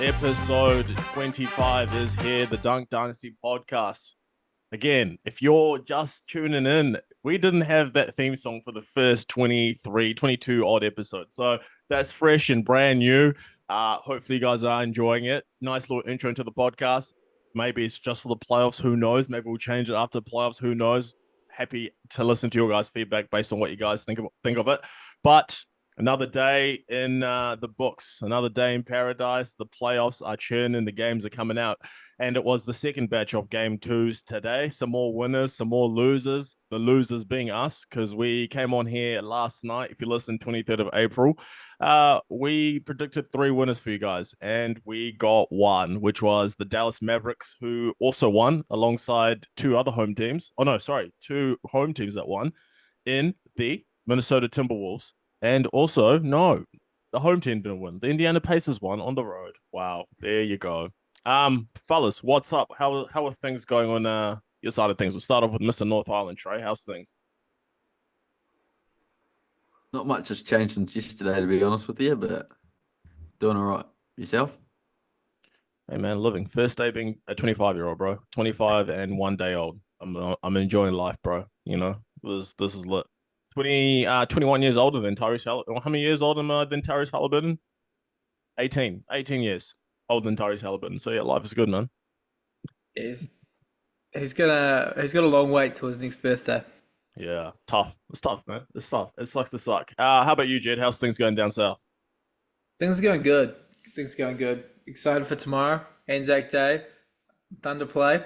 Episode 25 is here, the Dunk Dynasty podcast. Again, if you're just tuning in, we didn't have that theme song for the first 23, 22 odd episodes. So that's fresh and brand new. Hopefully you guys are enjoying it. Nice little intro into the podcast. Maybe it's just for the playoffs. Who knows? Maybe we'll change it after the playoffs. Who knows? Happy to listen to your guys' feedback based on what you guys think of it. But another day in the books, another day in paradise. The playoffs are churning, the games are coming out. And it was the second batch of game twos today. Some more winners, some more losers. The losers being us, because we came on here last night. If you listen, 23rd of April, we predicted 3 winners for you guys, and we got one, which was the Dallas Mavericks, who also won alongside 2 other home teams. Oh, no, sorry, 2 home teams that won in the Minnesota Timberwolves. And also, no, the home team didn't win. The Indiana Pacers won on the road. Wow, there you go. Fellas, what's up? How are things going on your side of things? We'll start off with Mr. North Island. Trey, how's things? Not much has changed since yesterday, to be honest with you, but doing all right. Yourself? Hey man, living. First day being a 25-year-old, bro. 25 and 1 day old. I'm enjoying life, bro. You know, this is lit. 21 years older than Tyrese Halliburton. How many years older than Tyrese Halliburton? 18 years older than Tyrese Halliburton. So yeah, life is good, man. He's he's got a long wait to his next birthday. Yeah, tough. It's tough, man. It's tough. It sucks to suck. How about you, Jed? How's things going down south? Things are going good. Things are going good. Excited for tomorrow. Anzac Day. Thunder play.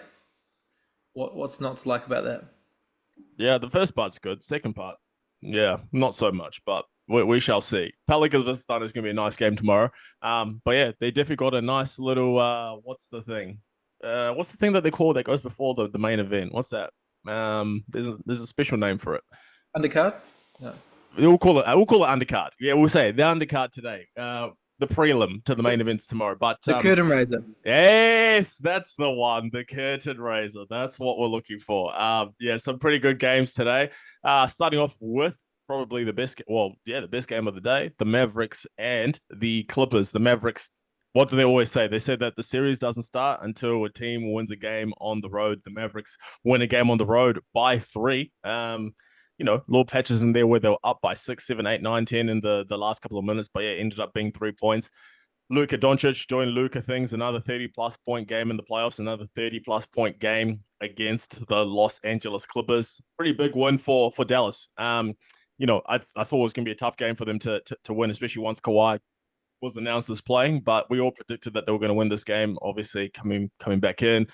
What's not to like about that? Yeah, the first part's good. Second part, yeah, not so much, but we shall see. Pelicans versus Thunder is going to be a nice game tomorrow. But yeah, they definitely got a nice little, what's the thing? What's the thing that they call that goes before the main event? What's that? There's a special name for it. Undercard? No. We'll call it undercard. Yeah, we'll say it. The undercard today. The prelim to the main events tomorrow. But The curtain raiser. yes, that's the one. The curtain raiser. That's what we're looking for. Yeah, some pretty good games today. Starting off with probably the best. The best game of the day. The Mavericks and the Clippers. The Mavericks. What do they always say? They said that the series doesn't start until a team wins a game on the road. The Mavericks win a game on the road by 3. Little patches in there where they were up by 6, 7, 8, 9, 10 in the last couple of minutes, but yeah, it ended up being 3 points. Luka Doncic doing Luka things, another 30-plus point game in the playoffs, another 30-plus point game against the Los Angeles Clippers. Pretty big win for Dallas. I thought it was going to be a tough game for them to win, especially once Kawhi was announced as playing, but we all predicted that they were going to win this game, obviously coming back in.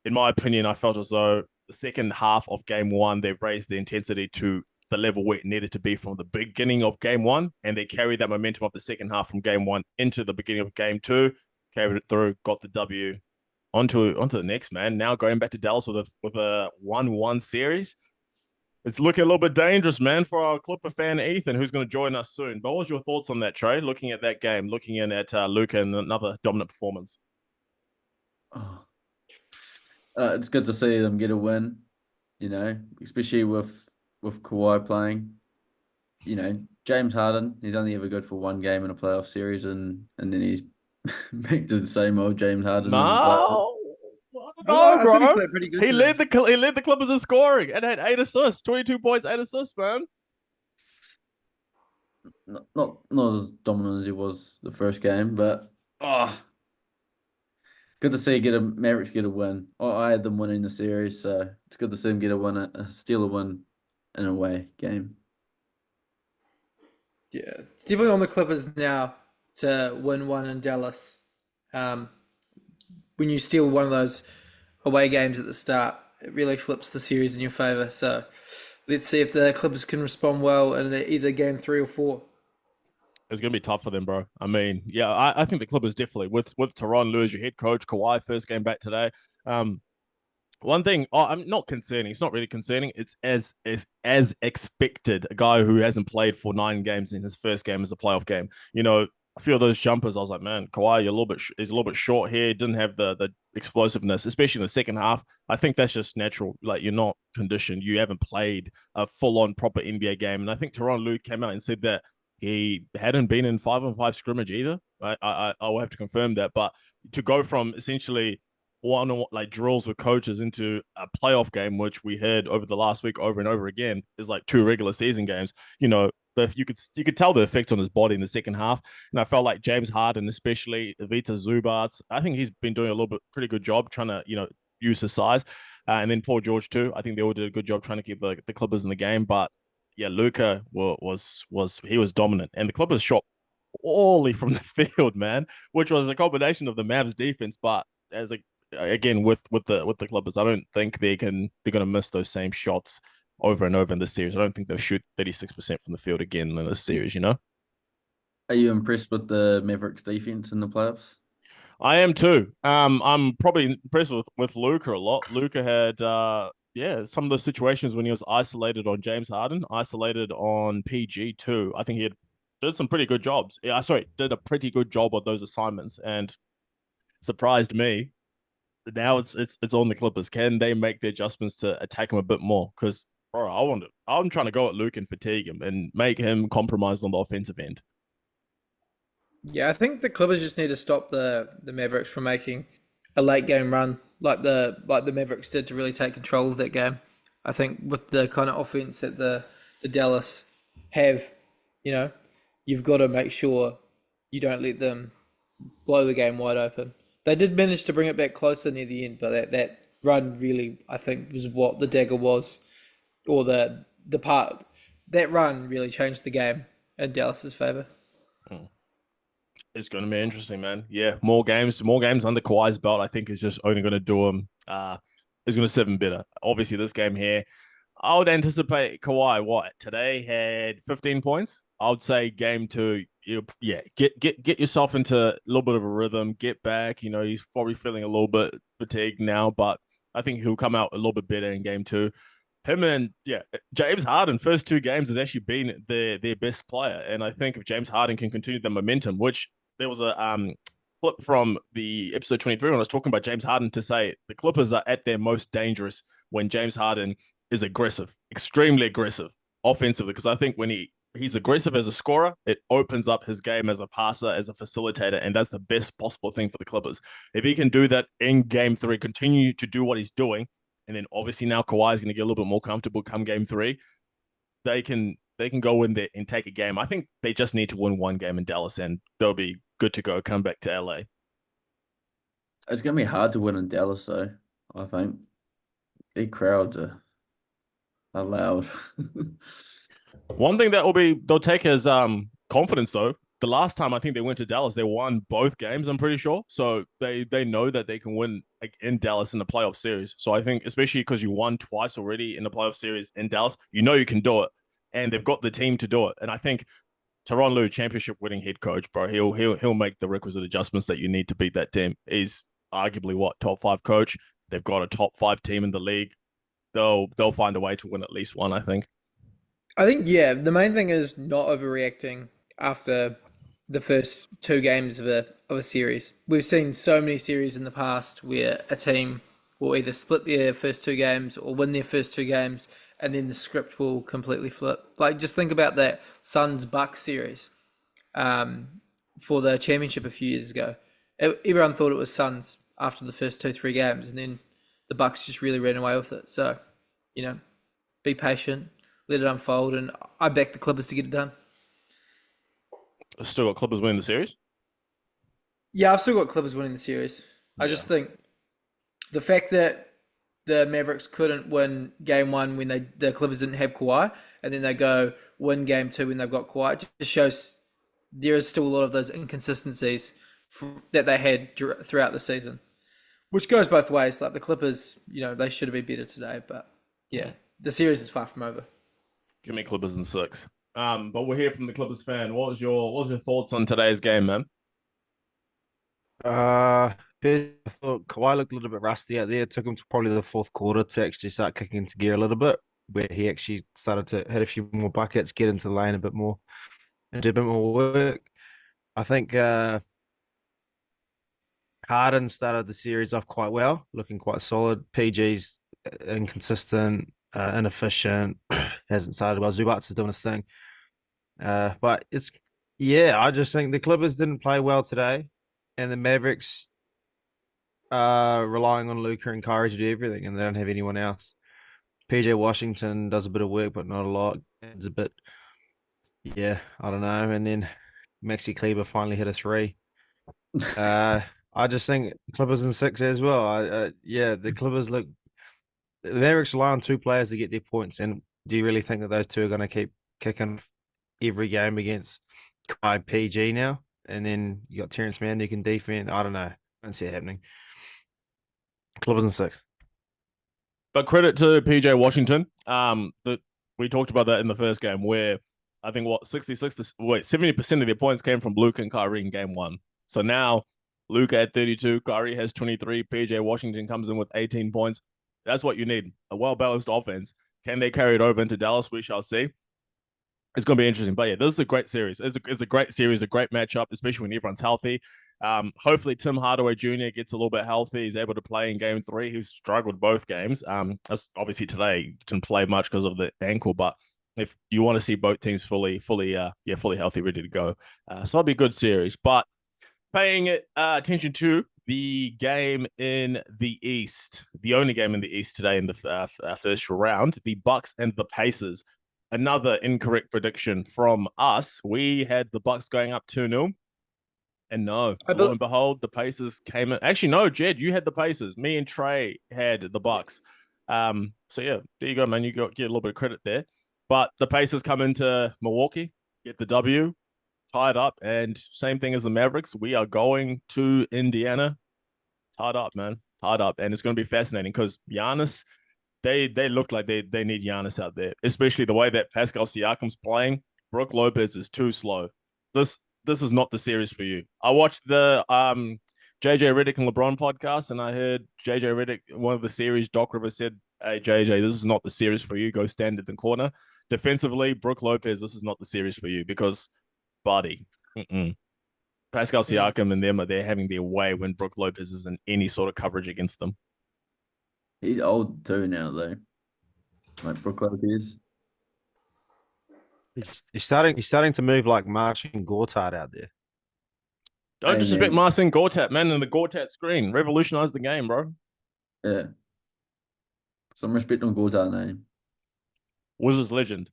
In my opinion, I felt as though the second half of game 1, they've raised the intensity to the level where it needed to be from the beginning of game 1, and they carried that momentum of the second half from game 1 into the beginning of game 2, carried it through, got the W onto the next, man. Now going back to Dallas with a 1-1 series. It's looking a little bit dangerous, man, for our Clipper fan, Ethan, who's going to join us soon. But what was your thoughts on that, Trey, looking at that game, looking in at Luka and another dominant performance? Oh. It's good to see them get a win, especially with Kawhi playing. James Harden, he's only ever good for one game in a playoff series, and then he's back to the same old James Harden. No, bro. He played pretty good. He led the Clippers in scoring and had 8 assists, 22 points, 8 assists, man. Not as dominant as he was the first game, but good to see Mavericks get a win. I had them winning the series, so it's good to see them get a win, steal a win in a away game. Yeah, it's definitely on the Clippers now to win one in Dallas. When you steal one of those away games at the start, it really flips the series in your favor. So let's see if the Clippers can respond well in either game 3 or 4. It's going to be tough for them, bro. I mean, yeah, I think the Clippers definitely, with Tyronn Lue as your head coach, Kawhi first game back today. One thing, I'm not concerning. It's not really concerning. It's as expected. A guy who hasn't played for 9 games in his first game as a playoff game. A few of those jumpers, I was like, man, Kawhi, he's a little bit short here. Didn't have the explosiveness, especially in the second half. I think that's just natural. Like, you're not conditioned. You haven't played a full-on proper NBA game. And I think Tyronn Lue came out and said that He hadn't been in 5-on-5 scrimmage either. I will have to confirm that. But to go from essentially one like drills with coaches into a playoff game, which we had over the last week over and over again, is like 2 regular season games. You could tell the effect on his body in the second half, and I felt like James Harden, especially Vita Zubats, I think he's been doing a little bit pretty good job trying to use his size, and then Paul George too. I think they all did a good job trying to keep the Clippers in the game, but yeah, Luka was he was dominant, and the Clippers shot poorly from the field, man, which was a combination of the Mavs defense, but as again with the Clippers, I don't think they're gonna miss those same shots over and over in this series. I don't think they'll shoot 36% from the field again in this series. Are you impressed with the Mavericks defense in the playoffs? I am too. I'm probably impressed with Luka a lot. Luka had some of the situations when he was isolated on James Harden, isolated on PG too. I think he did some pretty good jobs. Yeah, sorry, did a pretty good job of those assignments and surprised me. Now it's on the Clippers. Can they make the adjustments to attack him a bit more? Because I'm trying to go at Luke and fatigue him and make him compromised on the offensive end. Yeah, I think the Clippers just need to stop the Mavericks from making a late game run like the Mavericks did to really take control of that game. I think with the kind of offense that the Dallas have, you've got to make sure you don't let them blow the game wide open. They did manage to bring it back closer near the end, but that run really, I think, was what the dagger was, or the part that run really changed the game in Dallas's favor. It's going to be interesting, man. Yeah, more games under Kawhi's belt. I think is just only going to do him. Is going to serve him better. Obviously, this game here, I would anticipate Kawhi. Today had 15 points. I would say game 2, get yourself into a little bit of a rhythm. Get back. He's probably feeling a little bit fatigued now, but I think he'll come out a little bit better in game 2. Him and James Harden, first 2 games has actually been their best player, and I think if James Harden can continue the momentum, which there was a flip from the episode 23 when I was talking about James Harden to say the Clippers are at their most dangerous when James Harden is aggressive, extremely aggressive offensively, because I think when he's aggressive as a scorer, it opens up his game as a passer, as a facilitator, and that's the best possible thing for the Clippers. If he can do that in game 3, continue to do what he's doing, and then obviously now Kawhi is going to get a little bit more comfortable come game 3, they can go in there and take a game. I think they just need to win one game in Dallas, and they'll be good to go. Come back to LA. It's going to be hard to win in Dallas, though, I think. Big crowds are loud. One thing they'll take as confidence, though. The last time I think they went to Dallas, they won both games, I'm pretty sure. So they know that they can win in Dallas in the playoff series. So I think, especially because you won twice already in the playoff series in Dallas, you can do it. And they've got the team to do it. And I think Tyronn Lue, championship winning head coach, bro, he'll make the requisite adjustments that you need to beat that team. He's arguably top 5 coach. They've got a top 5 team in the league. They'll find a way to win at least one, I think. I think, the main thing is not overreacting after the first 2 games of a series. We've seen so many series in the past where a team will either split their first 2 games or win their first 2 games, and then the script will completely flip. Like, just think about that Suns-Bucks series for the championship a few years ago. Everyone thought it was Suns after the first 2-3 games, and then the Bucks just really ran away with it. So, be patient, let it unfold, and I back the Clippers to get it done. Still got Clippers winning the series? Yeah, I've still got Clippers winning the series. I just think the fact that the Mavericks couldn't win game 1 when the Clippers didn't have Kawhi, and then they go win game 2 when they've got Kawhi, it just shows there is still a lot of those inconsistencies that they had throughout the season, which goes both ways. Like the Clippers, they should have been better today, but the series is far from over. Give me Clippers in 6. But we're here from the Clippers fan. What was your thoughts on today's game, man? I thought Kawhi looked a little bit rusty out there. It took him to probably the 4th quarter to actually start kicking into gear a little bit, where he actually started to hit a few more buckets, get into the lane a bit more, and do a bit more work. I think Harden started the series off quite well, looking quite solid. PG's inconsistent, inefficient, hasn't started well. Zubats is doing his thing. But I just think the Clippers didn't play well today, and the Mavericks are relying on Luka and Kyrie to do everything, and they don't have anyone else. PJ Washington does a bit of work, but not a lot. It's a bit, I don't know. And then Maxi Kleber finally hit a three. I just think Clippers in 6 as well. The Clippers look. The Mavericks rely on 2 players to get their points, and do you really think that those 2 are going to keep kicking every game against Kawhi PG now? And then you got Terrence Mann who can defend. I don't know. I don't see it happening. Clippers in 6. But credit to PJ Washington. That we talked about that in the first game, where I think 70% of their points came from Luka and Kyrie in game 1. So now Luka at 32, Kyrie has 23, PJ Washington comes in with 18 points. That's what you need, a well-balanced offense. Can they carry it over into Dallas? We shall see. It's going to be interesting. But yeah, this is a great series. It's a great series, a great matchup, especially when everyone's healthy. Hopefully Tim Hardaway Jr. gets a little bit healthy. He's able to play in game 3. He's struggled both games. Obviously today he didn't play much because of the ankle, but if you want to see both teams fully healthy, ready to go. So it'll be a good series. But paying attention to the game in the East, the only game in the East today in the first round, the Bucks and the Pacers. Another incorrect prediction from us. We had the Bucks going up 2-0. And no, lo and behold, the Pacers came in. Actually, no, Jed, you had the Pacers. Me and Trey had the Bucks. So yeah, there you go, man. You get a little bit of credit there. But the Pacers come into Milwaukee, get the W, tied up, and same thing as the Mavericks. We are going to Indiana, tied up, man, tied up, and it's going to be fascinating because Giannis. They look like they need Giannis out there, especially the way that Pascal Siakam's playing. Brook Lopez is too slow. This is not the series for you. I watched the JJ Redick and LeBron podcast, and I heard JJ Redick, one of the series, Doc Rivers said, "Hey JJ, this is not the series for you. Go stand in the corner. Defensively, Brook Lopez, this is not the series for you because, buddy, Pascal Siakam and them are there having their way when Brook Lopez is in any sort of coverage against them." He's old too now, though. Like Brook Lopez. He's starting to move like Marcin Gortat out there. Don't disrespect Marcin Gortat, man, and the Gortat screen. Revolutionized the game, bro. Yeah. Some respect on Gortat name. Wizards legend.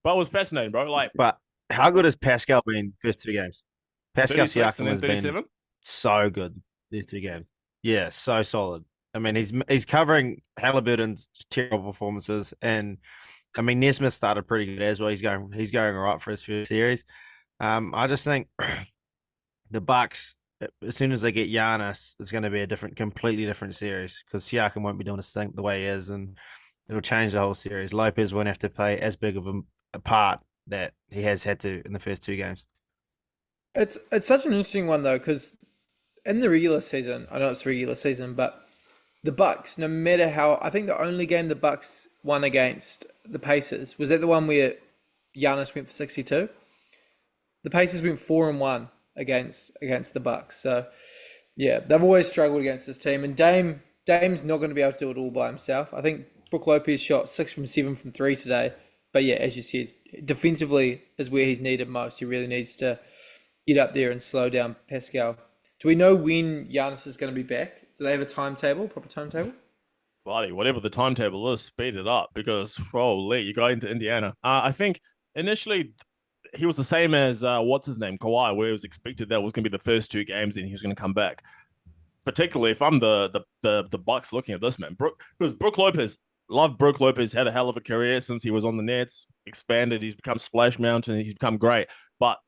But it was fascinating, bro. But how good has Pascal been first 2 games? Pascal Siakam has 37? been so good these 2 games. Yeah, so solid. I mean, he's covering Halliburton's terrible performances, and I mean Nesmith started pretty good as well. He's going all right for his first series. I just think the Bucks, as soon as they get Giannis, it's going to be a completely different series because Siakam won't be doing his thing the way he is, and it'll change the whole series. Lopez won't have to play as big of a part that he has had to in the first 2 games. It's such an interesting one though, because in the regular season, I know it's regular season, but the Bucks, no matter how, I think the only game the Bucks won against the Pacers was that the one where Giannis went for 62. The Pacers went 4-1 against the Bucks. So yeah, they've always struggled against this team, and Dame's not going to be able to do it all by himself. I think Brook Lopez shot 6 from 7 from 3 today, but yeah, as you said, defensively is where he's needed most. He really needs to get up there and slow down Pascal. Do we know when Giannis is going to be back? Do they have a proper timetable? Buddy, whatever the timetable is, speed it up because, holy, you go into Indiana. I think initially he was the same as, what's his name, Kawhi, where it was expected that was going to be the first 2 games and he was going to come back. Particularly if I'm the Bucks looking at this, man. Because Brook Lopez, love Brook Lopez, had a hell of a career since he was on the Nets, expanded, he's become Splash Mountain, he's become great. But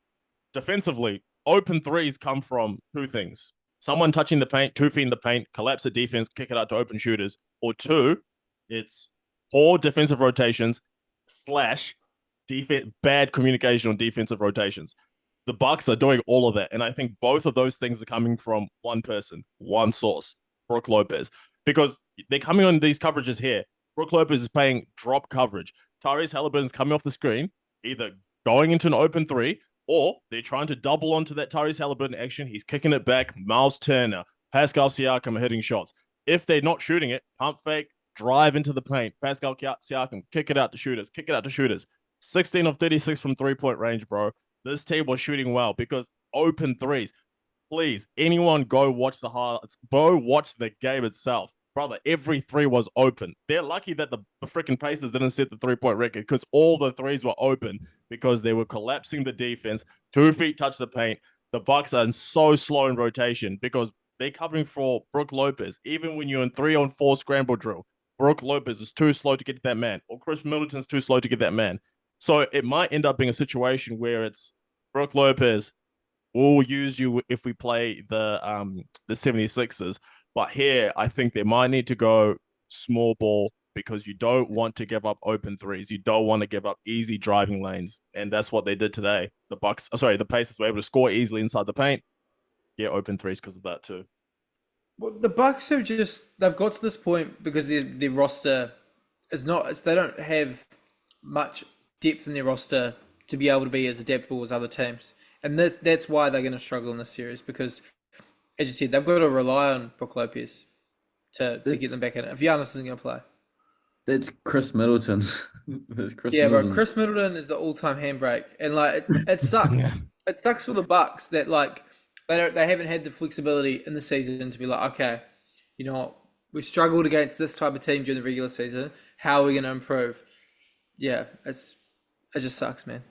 defensively, open threes come from 2 things. Someone touching the paint, 2 feet in the paint, collapse the defense, kick it out to open shooters. Or 2, it's poor defensive rotations / bad communication on defensive rotations. The Bucks are doing all of that. And I think both of those things are coming from one person, one source, Brook Lopez. Because they're coming on these coverages here. Brook Lopez is playing drop coverage. Tyrese Halliburton's coming off the screen, either going into an open 3, or they're trying to double onto that Tyrese Halliburton action. He's kicking it back. Miles Turner, Pascal Siakam are hitting shots. If they're not shooting it, pump fake, drive into the paint. Pascal Siakam, kick it out to shooters. 16 of 36 from 3-point range, bro. This team was shooting well because open threes. Please, anyone go watch the highlights. Go watch the game itself. Brother, every three was open. They're lucky that the freaking Pacers didn't set the 3-point record because all the threes were open because they were collapsing the defense. 2 feet touch the paint. The Bucks are so slow in rotation because they're covering for Brook Lopez. Even when you're in 3-on-4 scramble drill, Brook Lopez is too slow to get to that man, or Chris Middleton's too slow to get that man. So it might end up being a situation where it's Brook Lopez, we'll use you if we play the 76ers. But here, I think they might need to go small ball because you don't want to give up open threes. You don't want to give up easy driving lanes. And that's what they did today. The Pacers were able to score easily inside the paint. Yeah, open threes because of that too. Well, the Bucks have they've got to this point because their roster is not, they don't have much depth in their roster to be able to be as adaptable as other teams. And that's why they're going to struggle in this series because, as you said, they've got to rely on Brook Lopez to get them back in it. If Giannis isn't going to play. That's Chris Middleton. Bro, Chris Middleton is the all-time handbrake. And, like, it sucks. It sucks for the Bucks that, like, they haven't had the flexibility in the season to be like, okay, you know what? We struggled against this type of team during the regular season. How are we going to improve? Yeah, it just sucks, man.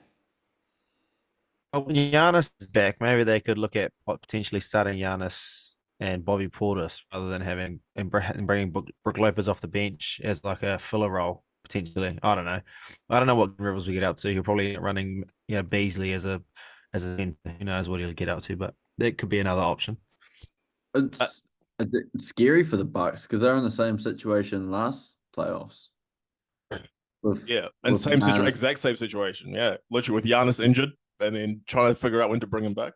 When Giannis is back, maybe they could look at potentially starting Giannis and Bobby Portis rather than having and bringing Brook Lopez off the bench as like a filler role potentially. I don't know what Rivers will get up to. He'll probably running Beasley as a center. Who knows what he'll get up to, but that could be another option. It's scary for the Bucks because they're in the same situation last playoffs. Exact same situation. Yeah, literally with Giannis injured and then trying to figure out when to bring him back.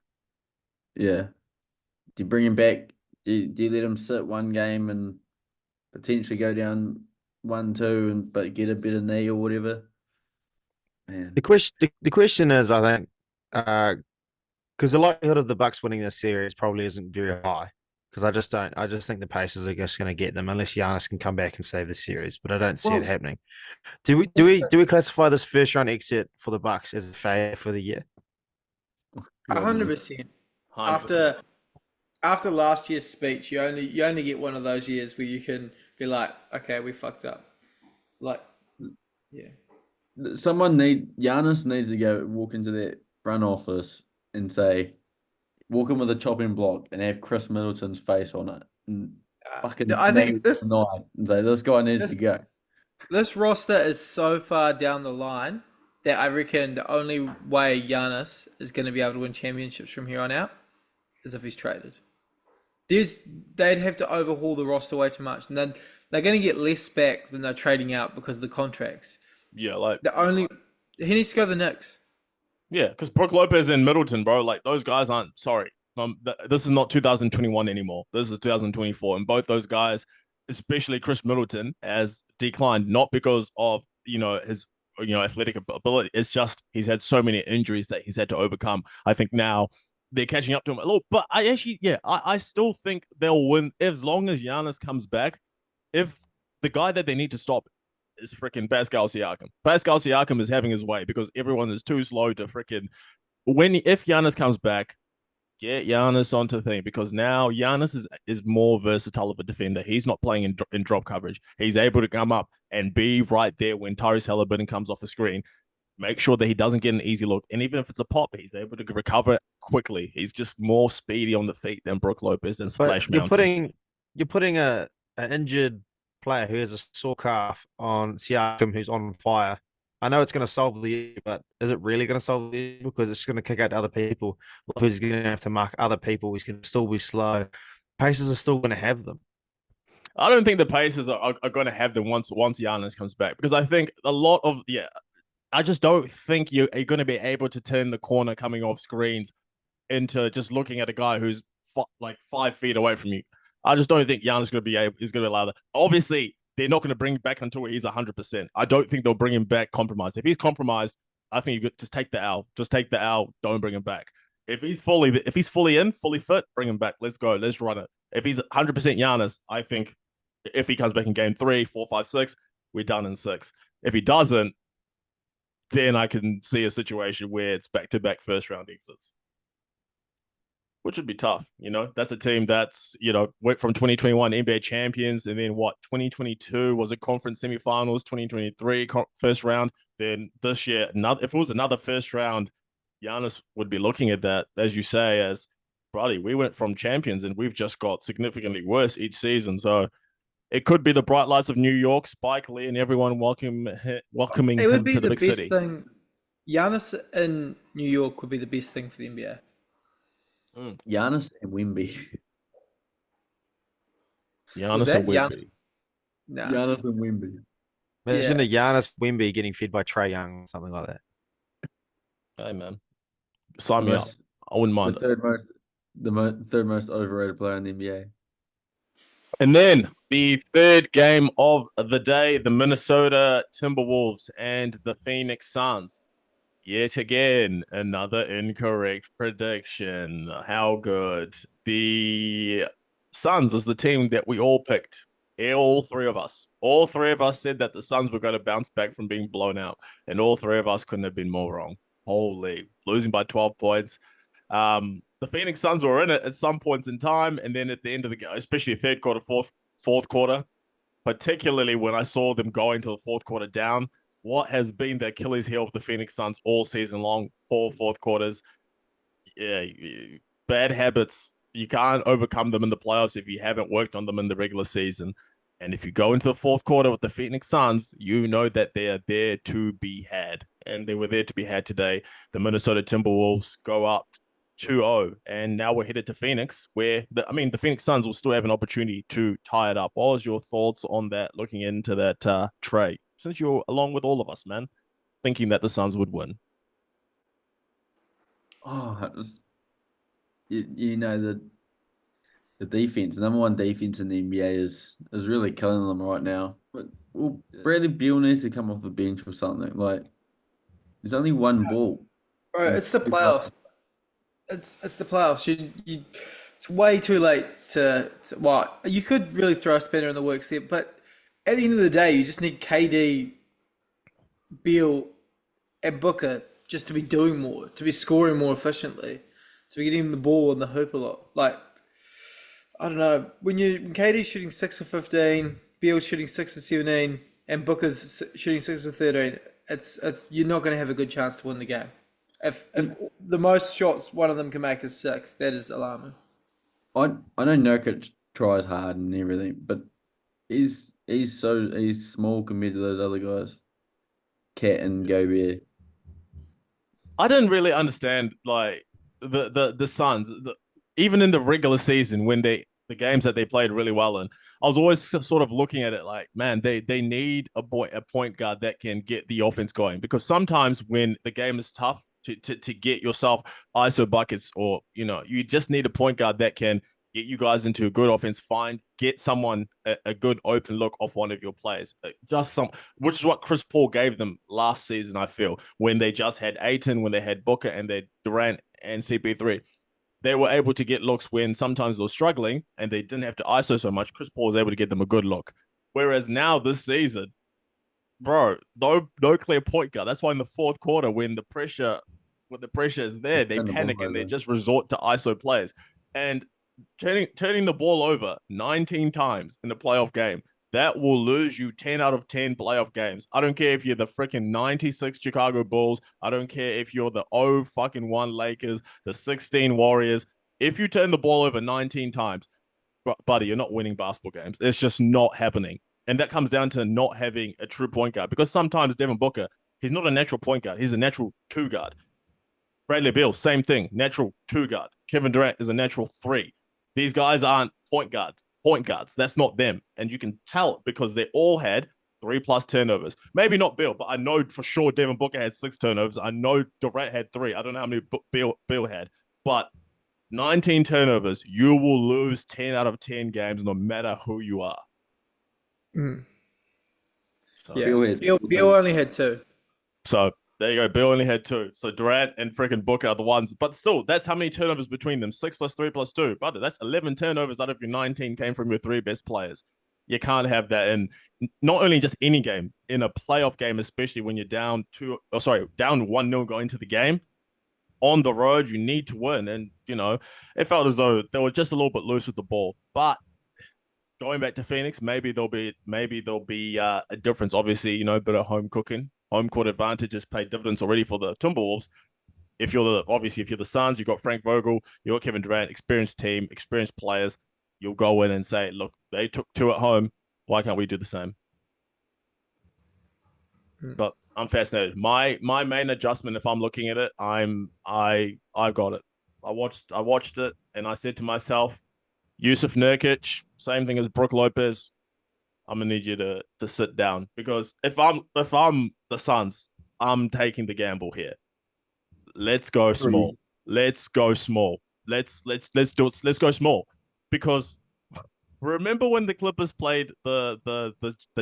Yeah, do you bring him back? Do you let him sit one game and potentially go down 1-2 but get a better knee or whatever? Man. The question is, I think, because the likelihood of the Bucks winning this series probably isn't very high. Because I just think the Pacers are just going to get them unless Giannis can come back and save the series. But I don't see it happening. Do we classify this first round exit for the Bucks as a failure for the year? 100%. After last year's speech, you only get one of those years where you can be like, okay, we fucked up. Like, yeah. Giannis needs to walk into that front office and say, walk in with a chopping block and have Chris Middleton's face on it. And I think this guy needs to go. This roster is so far down the line that I reckon the only way Giannis is going to be able to win championships from here on out is if he's traded. They'd have to overhaul the roster way too much, and then they're going to get less back than they're trading out because of the contracts. Yeah, like he needs to go to the Knicks. Yeah, because Brook Lopez and Middleton, bro, like those guys aren't. Sorry, this is not 2021 anymore. This is 2024, and both those guys, especially Chris Middleton, has declined not because of his athletic ability. It's just he's had so many injuries that he's had to overcome. I think now they're catching up to him a little, but I still think they'll win as long as Giannis comes back. If the guy that they need to stop is freaking Pascal Siakam. Pascal Siakam is having his way because everyone is too slow to freaking if Giannis comes back, get Giannis onto the thing because now Giannis is more versatile of a defender. He's not playing in drop coverage. He's able to come up and be right there when Tyrese Halliburton comes off the screen. Make sure that he doesn't get an easy look. And even if it's a pop, he's able to recover quickly. He's just more speedy on the feet than Brook Lopez and Splash Mountain. You're putting an injured player who has a sore calf on Siakam who's on fire. I know it's going to solve the issue, but is it really going to solve the issue? Because it's going to kick out to other people. Lopez is going to have to mark other people. He's going to still be slow. Pacers are still going to have them. I don't think the Pacers are going to have them once Giannis comes back because I think a lot of I just don't think you're going to be able to turn the corner coming off screens into just looking at a guy who's like 5 feet away from you. I just don't think Giannis is going to be allowed that. Obviously, they're not going to bring him back until he's 100%. I don't think they'll bring him back compromised. If he's compromised, I think you just take the L. Just take the L. Don't bring him back. If he's fully in, fully fit, bring him back. Let's go. Let's run it. If he's 100% Giannis, I think if he comes back in game 3, 4, 5, 6, we're done in 6. If he doesn't, then I can see a situation where it's back-to-back first-round exits, which would be tough. That's a team that's, went from 2021 NBA champions, and then 2022 was a conference semifinals, 2023 first round. Then this year, if it was another first round, Giannis would be looking at that, as you say, as, buddy, we went from champions and we've just got significantly worse each season. So it could be the bright lights of New York, Spike Lee, and everyone welcoming It would him be to the the big best city. thing. Giannis in New York would be the best thing for the NBA. Giannis and Wemby. Giannis and Wemby. Nah. Giannis and Wemby. Imagine a Giannis Wemby getting fed by Trae Young or something like that. Hey, man. Sign me up. I wouldn't mind The third most overrated player in the NBA. And then the third game of the day, the Minnesota Timberwolves and the Phoenix Suns. Yet again, another incorrect prediction. How good. The Suns is the team that we all picked. All three of us. All three of us said that the Suns were going to bounce back from being blown out. And all three of us couldn't have been more wrong. Holy. Losing by 12 points. The Phoenix Suns were in it at some points in time. And then at the end of the game, especially third quarter, fourth quarter, particularly when I saw them go into the fourth quarter down, what has been the Achilles heel of the Phoenix Suns all season long, all fourth quarters. Yeah, bad habits. You can't overcome them in the playoffs if you haven't worked on them in the regular season. And if you go into the fourth quarter with the Phoenix Suns, you know that they are there to be had. And they were there to be had today. The Minnesota Timberwolves go up 2-0. And now we're headed to Phoenix, where, the Phoenix Suns will still have an opportunity to tie it up. What was your thoughts on that, looking into that trade? Since you're along with all of us, man, thinking that the Suns would win. Oh, it was, the defense, the number one defense in the NBA is really killing them right now. But Bradley Beal needs to come off the bench or something. Like, there's only one ball. Bro, it's the playoffs. It's the playoffs. It's way too late to you could really throw a spinner in the works there, but at the end of the day, you just need KD, Beal, and Booker just to be doing more, to be scoring more efficiently, to be getting the ball in the hoop a lot. Like, I don't know, when KD's shooting 6 of 15, Beal's shooting 6 of 17, and Booker's shooting 6 of 13, it's you're not going to have a good chance to win the game. If the most shots one of them can make is 6, that is alarming. I know Nurkic tries hard and everything, but he's small compared to those other guys, Cat and Gobert. I didn't really understand the Suns, even in the regular season when the games that they played really well in. I was always sort of looking at it like, man, they need a point guard that can get the offense going, because sometimes when the game is tough to get yourself ISO buckets, or you just need a point guard that can get you guys into a good offense, get someone a good open look off one of your players. Which is what Chris Paul gave them last season, I feel, when they just had Ayton, when they had Booker and they had Durant and CP3. They were able to get looks when sometimes they were struggling and they didn't have to ISO so much. Chris Paul was able to get them a good look. Whereas now this season, bro, no clear point guard. That's why in the fourth quarter, when the pressure is there, they panic and they just resort to ISO plays. And turning the ball over 19 times in a playoff game, that will lose you 10 out of 10 playoff games. I don't care if you're the freaking 96 Chicago Bulls. I don't care if you're the 0-1 Lakers, the 16 Warriors. If you turn the ball over 19 times, buddy, you're not winning basketball games. It's just not happening. And that comes down to not having a true point guard, because sometimes Devin Booker, he's not a natural point guard. He's a natural 2 guard. Bradley Beal, same thing, natural 2 guard. Kevin Durant is a natural 3. These guys aren't point guards. That's not them. And you can tell because they all had 3+ turnovers. Maybe not Beal, but I know for sure Devin Booker had 6 turnovers. I know Durant had 3. I don't know how many Beal had. But 19 turnovers, you will lose 10 out of 10 games no matter who you are. So, yeah, Beal only had 2. So there you go. Beal only had 2. So Durant and freaking Booker are the ones. But still, that's how many turnovers between them. 6 + 3 + 2. Brother, that's 11 turnovers out of your 19 came from your 3 best players. You can't have that in not only just any game, in a playoff game, especially when you're down 1-0 going into the game. On the road, you need to win. And, it felt as though they were just a little bit loose with the ball. But going back to Phoenix, maybe there'll be a difference. Obviously, bit of home cooking. Home court advantage has paid dividends already for the Timberwolves. If you're the Suns, you've got Frank Vogel, you've got Kevin Durant, experienced team, experienced players. You'll go in and say, look, they took 2 at home. Why can't we do the same? But I'm fascinated. My main adjustment, if I'm looking at it, I got it. I watched it, and I said to myself, Yusuf Nurkic, same thing as Brook Lopez. I'm gonna need you to sit down, because if I'm the Suns, I'm taking the gamble here. Let's go small. Let's go small. Let's do it. Let's go small, because remember when the Clippers played the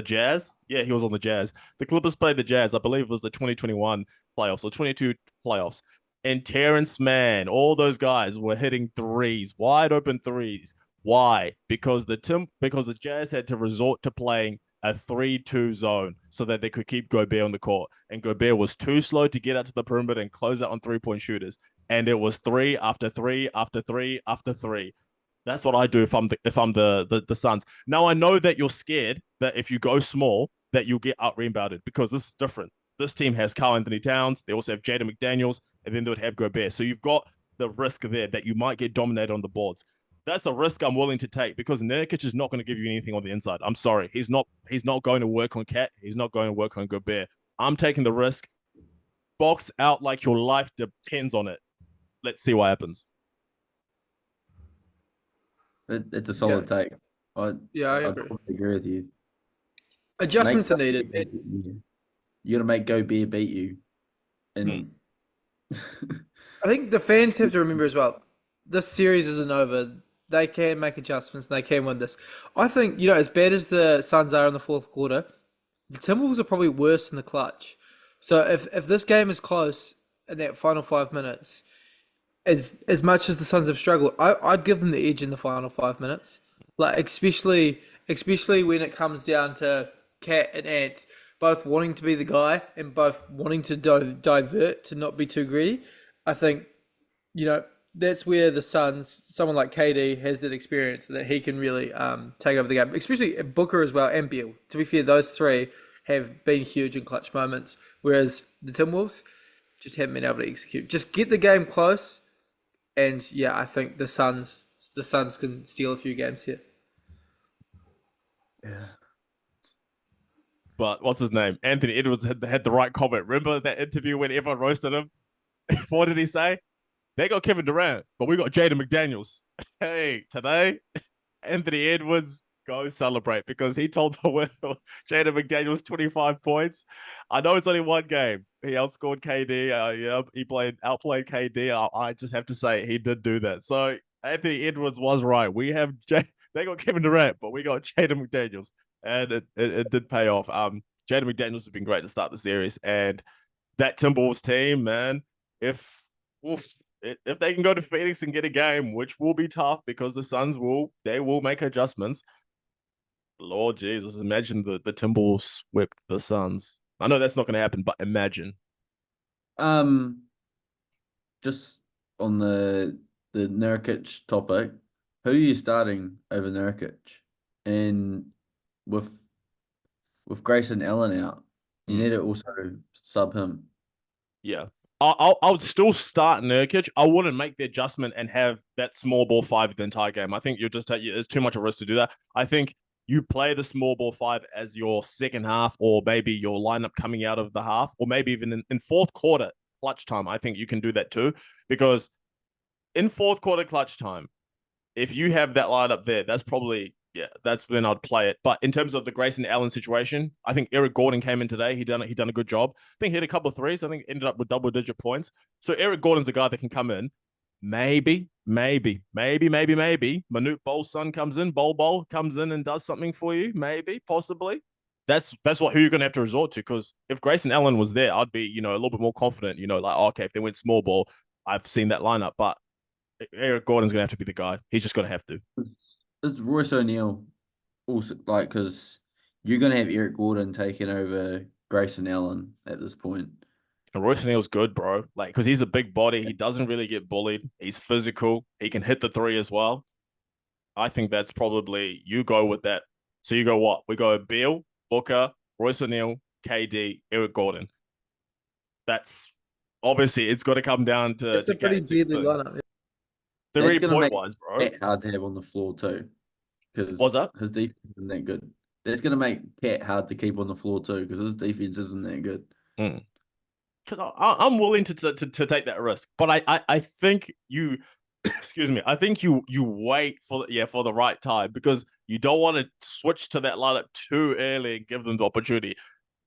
Jazz? Yeah, he was on the Jazz. The Clippers played the Jazz. I believe it was the 2021 playoffs or 22 playoffs. And Terrence Mann, all those guys were hitting threes, wide open threes. Why? Because the Jazz had to resort to playing a 3-2 zone so that they could keep Gobert on the court. And Gobert was too slow to get out to the perimeter and close out on 3-point shooters. And it was 3 after 3 after 3 after 3. That's what I do if I'm the Suns. Now I know that you're scared that if you go small that you'll get out rebounded, because this is different. This team has Karl Anthony Towns. They also have Jaden McDaniels, and then they would have Gobert. So you've got the risk there that you might get dominated on the boards. That's a risk I'm willing to take, because Nurkic is not going to give you anything on the inside. I'm sorry. He's not going to work on Cat. He's not going to work on Gobert. I'm taking the risk. Box out like your life depends on it. Let's see what happens. It's a solid take. I agree. agree with you. Adjustments are needed. You got to make Gobert beat you. And I think the fans have to remember as well, this series isn't over. They can make adjustments and they can win this. I think, as bad as the Suns are in the fourth quarter, the Timberwolves are probably worse in the clutch. So if this game is close in that final 5 minutes, as much as the Suns have struggled, I'd give them the edge in the final 5 minutes. Like especially when it comes down to Cat and Ant both wanting to be the guy and both wanting to divert, to not be too greedy. I think, that's where the Suns, someone like KD, has that experience that he can really take over the game. Especially Booker as well, and Beal. To be fair, those three have been huge in clutch moments, whereas the Timberwolves just haven't been able to execute. Just get the game close, and I think the Suns can steal a few games here. yeah. But what's his name? Anthony Edwards had the right comment. Remember that interview when everyone roasted him? What did he say? They got Kevin Durant, but we got Jaden McDaniels. Hey, today, Anthony Edwards, go celebrate, because he told the world Jaden McDaniels 25 points. I know it's only one game. He outscored KD. He outplayed KD. I just have to say he did do that. So Anthony Edwards was right. They got Kevin Durant, but we got Jaden McDaniels, and it did pay off. Jaden McDaniels has been great to start the series, and that Timberwolves team, man, if they can go to Phoenix and get a game, which will be tough because the Suns will make adjustments. Lord Jesus, imagine the Timberwolves whip the Suns. I know that's not going to happen, but imagine. Just on the Nurkic topic, who are you starting over Nurkic? And with Grayson Allen out, you need to also sub him. Yeah. I would still start Nurkic. I wouldn't make the adjustment and have that small ball 5 the entire game. I think it's too much of a risk to do that. I think you play the small ball 5 as your second half, or maybe your lineup coming out of the half, or maybe even in fourth quarter clutch time. I think you can do that too, because in fourth quarter clutch time, if you have that lineup there, that's when I'd play it. But in terms of the Grayson Allen situation, I think Eric Gordon came in today. He done a good job. I think he hit a couple of threes. I think ended up with double-digit points. So Eric Gordon's the guy that can come in. Maybe Manute Bol's son comes in. Bol comes in and does something for you. Maybe, possibly. That's who you're gonna have to resort to. Because if Grayson Allen was there, I'd be a little bit more confident. Okay, if they went small ball, I've seen that lineup. But Eric Gordon's gonna have to be the guy. He's just gonna have to. It's Royce O'Neal also like because you're gonna have Eric Gordon taking over Grayson Allen at this point. And Royce O'Neal's good, bro. Like, because he's a big body. He doesn't really get bullied. He's physical. He can hit the three as well. I think that's probably, you go with that. So you go what? We go Beal, Booker, Royce O'Neal, KD, Eric Gordon. That's obviously, it's got to come down to. It's a pretty deadly lineup. The That's really gonna point make wise, bro. Cat hard to have on the floor too, because What's that? his defense isn't that good. That's gonna make Cat hard to keep on the floor too, because his defense isn't that good. Because I'm willing to take that risk, but I think you, excuse me, I think you wait for the right time, because you don't want to switch to that lineup too early and give them the opportunity.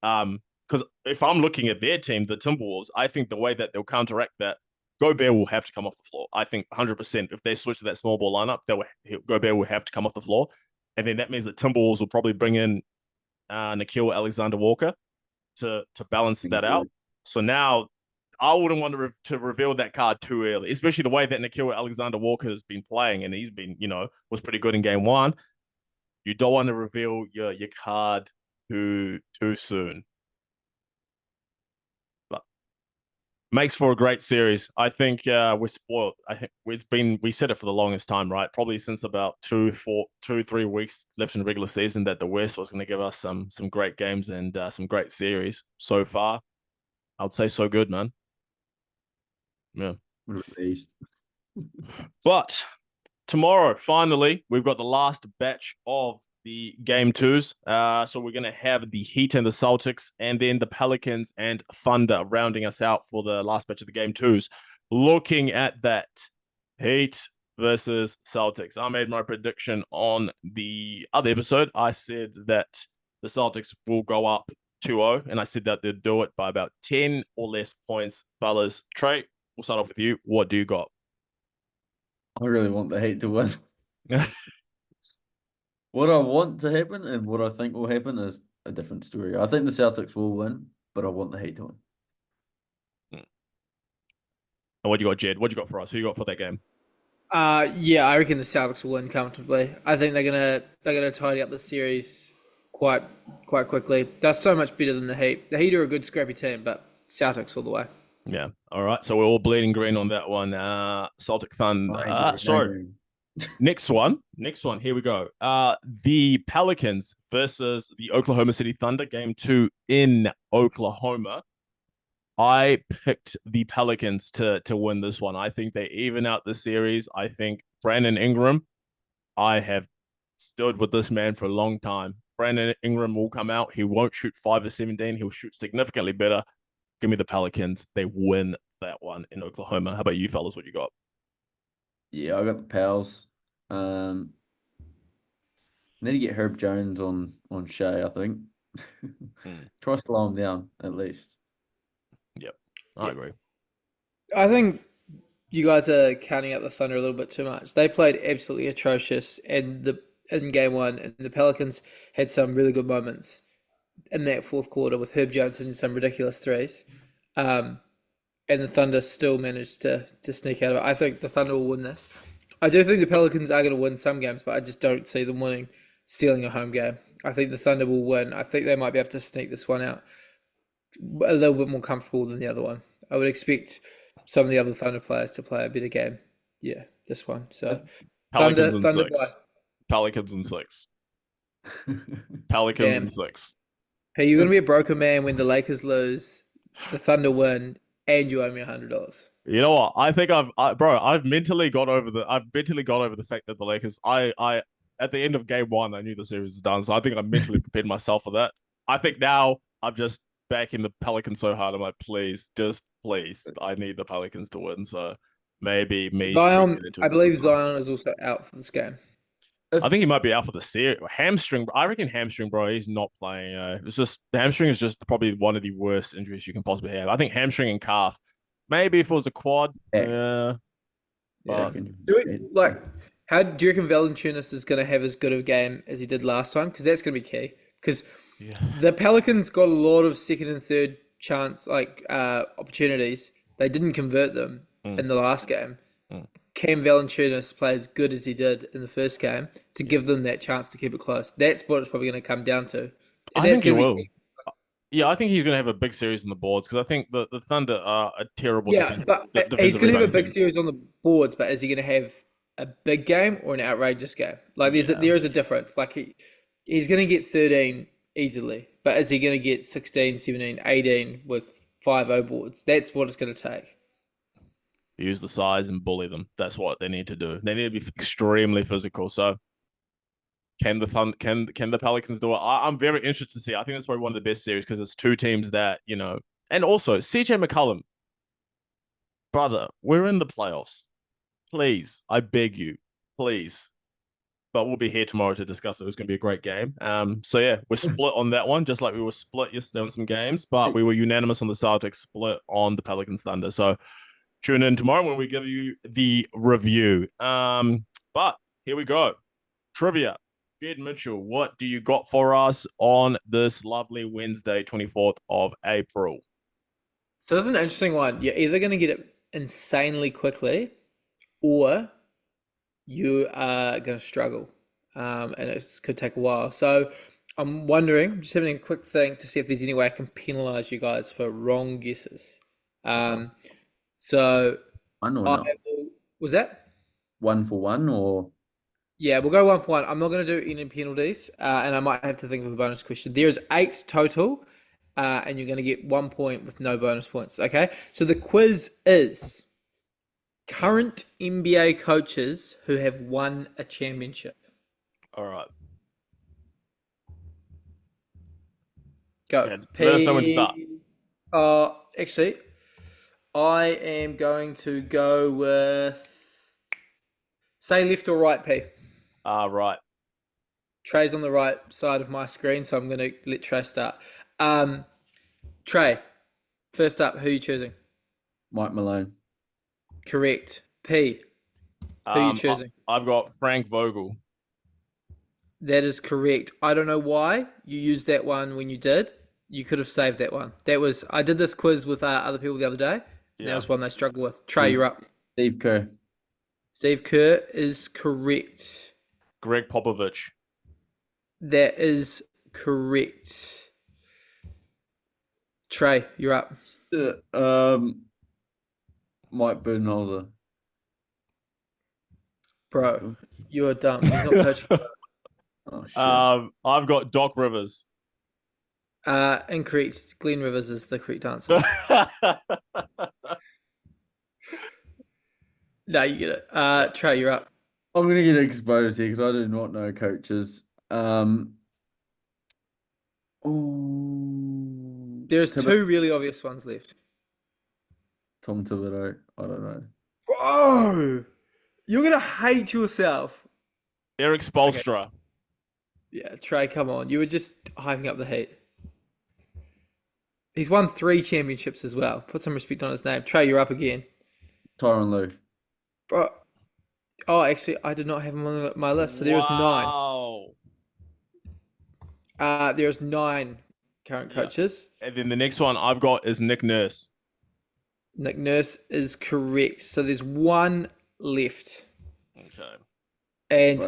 Because if I'm looking at their team, the Timberwolves, I think the way that they'll counteract that, Gobert will have to come off the floor. I think 100% if they switch to that small ball lineup, Gobert will have to come off the floor, and then that means the Timberwolves will probably bring in Nickeil Alexander-Walker to balance that out. So now I wouldn't want to reveal that card too early, especially the way that Nickeil Alexander-Walker has been playing, and he's been, was pretty good in game one. You don't want to reveal your card too soon. But makes for a great series. I think we're spoiled. I think we said it for the longest time, right? Probably since about 3 weeks left in the regular season, that the West was going to give us some great games and some great series. So far, I would say so good, man. Yeah. But tomorrow, finally, we've got the last batch of the game twos. So we're going to have the Heat and the Celtics, and then the Pelicans and Thunder rounding us out for the last batch of the game twos. Looking at that, Heat versus Celtics. I made my prediction on the other episode. I said that the Celtics will go up 2-0, and I said that they'd do it by about 10 or less points. Fellas, Trey, we'll start off with you. What do you got? I really want the Heat to win. What I want to happen and what I think will happen is a different story. I think the Celtics will win, but I want the Heat to win. And what do you got, Jed? What do you got for us? Who you got for that game? Yeah, I reckon the Celtics will win comfortably. I think they're gonna tidy up the series quite quickly. They're so much better than the Heat. The Heat are a good scrappy team, but Celtics all the way. Yeah. All right. So we're all bleeding green on that one. Celtic Thunder. Sorry. Next one. Here we go. The Pelicans versus the Oklahoma City Thunder, game 2 in Oklahoma. I picked the Pelicans to win this one. I think they even out the series. I think Brandon Ingram, I have stood with this man for a long time. Brandon Ingram will come out. He won't shoot 5 of 17. He'll shoot significantly better. Give me the Pelicans. They win that one in Oklahoma. How about you, fellas? What you got? Yeah, I got the Pels. Need to get Herb Jones on Shea, I think. Try to slow him down, at least. Yep, I agree. I think you guys are counting out the Thunder a little bit too much. They played absolutely atrocious in game one, and the Pelicans had some really good moments in that fourth quarter with Herb Jones hitting some ridiculous threes. And the Thunder still managed to sneak out of it. I think the Thunder will win this. I do think the Pelicans are going to win some games, but I just don't see them stealing a home game. I think the Thunder will win. I think they might be able to sneak this one out a little bit more comfortable than the other one. I would expect some of the other Thunder players to play a better game. Yeah, this one. So Pelicans Thunder in 6. by. Pelicans in 6. Pelicans in 6. Hey, you're going to be a broken man when the Lakers lose, the Thunder win, and you owe me $100. You know what? I think I've mentally got over the fact that the Lakers, I at the end of game 1, I knew the series was done. So I think I mentally prepared myself for that. I think now I'm just backing the Pelicans so hard. I'm like, please, I need the Pelicans to win. So maybe me. Zion, I believe Zion is also out for this game. I think he might be out for the series. Hamstring. I reckon hamstring, bro. He's not playing. It's just the hamstring is just probably one of the worst injuries you can possibly have. I think hamstring and calf. Maybe if it was a quad. Yeah. How do you reckon Valanciunas is going to have as good of a game as he did last time? Because that's going to be key. Because the Pelicans got a lot of second and third chance opportunities. They didn't convert them in the last game. Cam Valanciunas play as good as he did in the first game to give them that chance to keep it close. That's what it's probably going to come down to. And I that's think he gonna be will. key. Yeah, I think he's going to have a big series on the boards because I think the Thunder are a terrible Yeah, but defensive he's going to have a rebounding big team. series on the boards, but is he going to have a big game or an outrageous game? Like there is a difference. Like he's going to get 13 easily, but is he going to get 16, 17, 18 with 5-0 boards? That's what it's going to take. Use the size and bully them. That's what they need to do. They need to be extremely physical. So can the Pelicans do it? I'm very interested to see. I think that's probably one of the best series because it's two teams that, and also CJ McCollum. Brother, we're in the playoffs. Please, I beg you, please. But we'll be here tomorrow to discuss it. It's going to be a great game. So yeah, we're split on that one, just like we were split yesterday on some games, but we were unanimous on the Celtics, split on the Pelicans Thunder. So tune in tomorrow when we give you the review. But here we go. Trivia. Jed Mitchell, what do you got for us on this lovely Wednesday, 24th of April? So this is an interesting one. You're either going to get it insanely quickly or you are going to struggle. And it could take a while. So I'm wondering, I'm just having a quick think to see if there's any way I can penalize you guys for wrong guesses. So One or not? Was that? 1 for 1 or? Yeah, we'll go 1 for 1. I'm not going to do any penalties, and I might have to think of a bonus question. There's 8 total, and you're going to get 1 point with no bonus points. Okay, so the quiz is current NBA coaches who have won a championship. All right. Go. Yeah, let us know when to start. Actually, I am going to go with say left or right, P. Right. Trey's on the right side of my screen, so I'm going to let Trey start. Trey, first up, who are you choosing? Mike Malone. Correct. P, who are you choosing? I've got Frank Vogel. That is correct. I don't know why you used that one when you did. You could have saved that one. I did this quiz with other people the other day. And that was one they struggled with. Trey, you're up. Steve Kerr. Steve Kerr is correct. Greg Popovich. That is correct. Trey, you're up. Mike Budenholzer. Bro, you're dumb. He's not coaching. Oh, shit. I've got Doc Rivers. Incorrect. Glenn Rivers is the correct answer. No, you get it. Trey, you're up. I'm going to get exposed here because I do not know coaches. There's 2 really obvious ones left. Tom Thibodeau. I don't know. Bro, you're going to hate yourself. Eric Spoelstra. Okay. Yeah, Trey, come on. You were just hyping up the Heat. He's won 3 championships as well. Put some respect on his name. Trey, you're up again. Tyronn Lue. Bro. Oh, actually, I did not have him on my list. So there's 9. Wow. There's 9 current coaches. And then the next one I've got is Nick Nurse. Nick Nurse is correct. So there's 1 left. Okay. And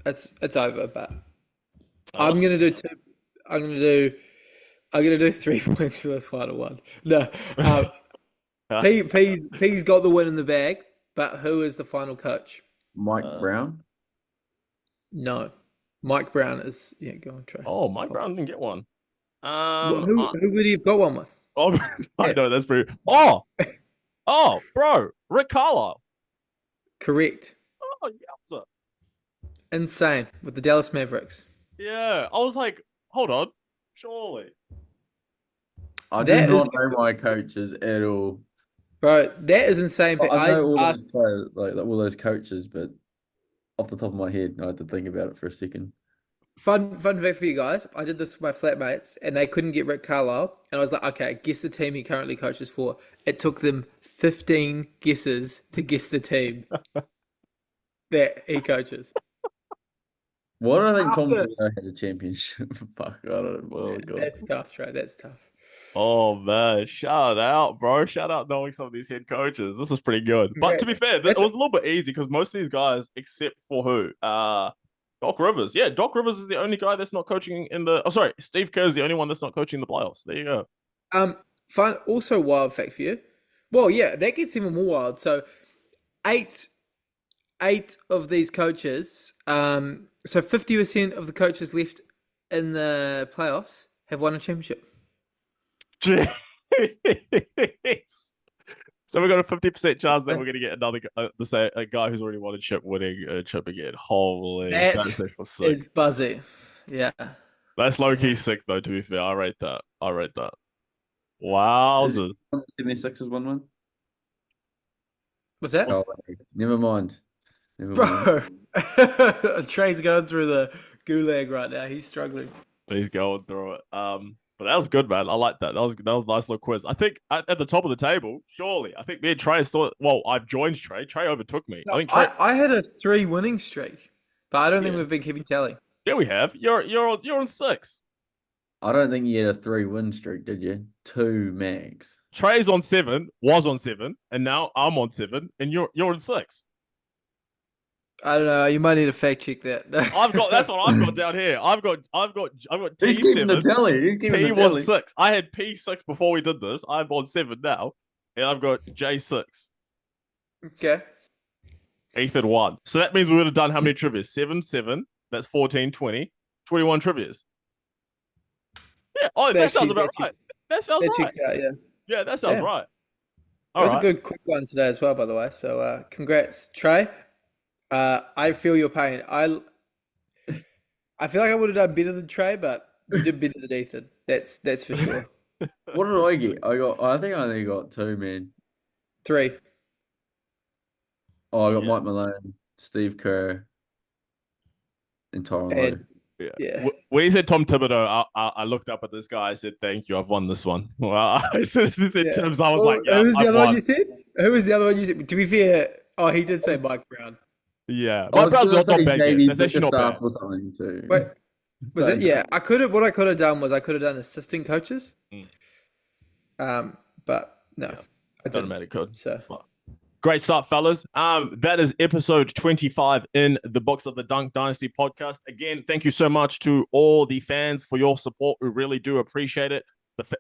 it's over. But I'm gonna do 2. I'm gonna do 3 points for this final one. No, P's got the win in the bag. But who is the final coach? Mike Brown? No. Mike Brown is... Yeah, go on, Trey. Oh, Mike Brown didn't get one. Who would he have got one with? Oh, I know, that's pretty... Oh, bro, Rick Carlisle. Correct. Oh, yeah. Insane. With the Dallas Mavericks. Yeah, I was like, hold on. Surely. I do not know my coaches at all. Bro, that is insane. But I know all those coaches, but off the top of my head, I had to think about it for a second. Fun fact for you guys. I did this with my flatmates, and they couldn't get Rick Carlisle. And I was like, okay, guess the team he currently coaches for. It took them 15 guesses to guess the team that he coaches. Why do I think Tom Thibodeau had a championship? Fuck, I don't know. Oh, God. That's tough, Trey. That's tough. Oh man, shout out, bro. Shout out knowing some of these head coaches. This is pretty good. But to be fair, it was a little bit easy because most of these guys, except for who? Doc Rivers. Yeah, Doc Rivers is the only guy that's not coaching in the Steve Kerr is the only one that's not coaching the playoffs. There you go. Fun. Also, wild fact for you. Well, yeah, that gets even more wild. So, eight of these coaches. So 50% of the coaches left in the playoffs have won a championship. Jeez. So we've got a 50% chance that we're going to get another a guy who's already won a chip winning a chip again. Holy, That is buzzy. Yeah. That's low-key sick, though, to be fair. I rate that. Wowzers. 76ers won one? What's that? Oh, never mind. Bro, Trey's going through the gulag right now. He's struggling. He's going through it. But that was good, man. I like that. That was a nice little quiz. I think at the top of the table, surely. I think me and Trey still. Well, I've joined Trey. Trey overtook me. No, I think Trey... I had a 3 winning streak, but I don't think we've been keeping tally. Yeah, we have. You're on 6. I don't think you had a 3-win streak, did you? 2 max. Trey's on 7, was on 7, and now I'm on 7, and you're on 6. I don't know. You might need to fact check that. That's what I've got down here. I've got He's keeping the tally. He's keeping P the tally. was 6. I had P6 before we did this. I'm on 7 now, and I've got J6. Okay. Ethan 1. So that means we would have done how many trivias? 7. That's 14, 20, 21 trivias. Yeah. Oh, that sounds about right. That sounds right. Checks out, yeah. Yeah, that sounds right. That was a good quick one today as well, by the way. So congrats, Trey. I feel your pain. I feel like I would have done better than Trey, but you did better than Ethan. That's for sure. What did I get? I think I only got 2, man. 3. Oh, I got Mike Malone, Steve Kerr, and Tyronn Lue. Yeah. When he said Tom Thibodeau, I looked up at this guy. I said, "Thank you, I've won this one." Well, as soon as he said Tibbs, I was like, "Yeah, who was the I've other won." one you said? Who was the other one you said? To be fair, he did say Mike Brown. Yeah, Mike Brown's not bad. That's actually not bad. Too. Wait, was it? Yeah, what I could have done was I could have done assistant coaches. But no, I didn't. Automatic code. So. Great start, fellas. That is episode 25 in the books of the Dunk Dynasty podcast. Again, thank you so much to all the fans for your support. We really do appreciate it.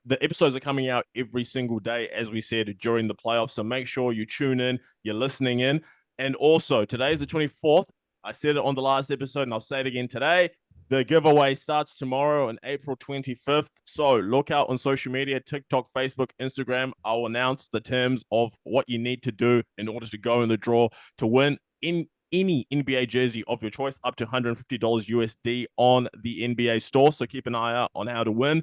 The episodes are coming out every single day, as we said, during the playoffs. So make sure you tune in, you're listening in. And also, today is the 24th. I said it on the last episode, and I'll say it again today. The giveaway starts tomorrow on April 25th. So look out on social media, TikTok, Facebook, Instagram. I'll announce the terms of what you need to do in order to go in the draw to win in any NBA jersey of your choice, up to $150 USD on the NBA store. So keep an eye out on how to win.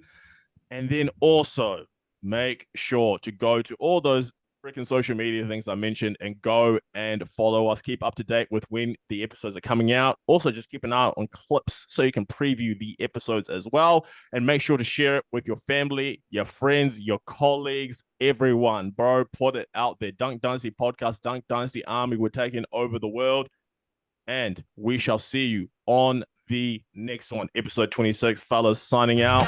And then also make sure to go to all those freaking social media things I mentioned and go and follow us. Keep up to date with when the episodes are coming out. Also, just keep an eye on clips so you can preview the episodes as well. And make sure to share it with your family, your friends, your colleagues, everyone. Bro, put it out there. Dunk Dynasty Podcast, Dunk Dynasty Army. We're taking over the world. And we shall see you on the next one. Episode 26, fellas, signing out.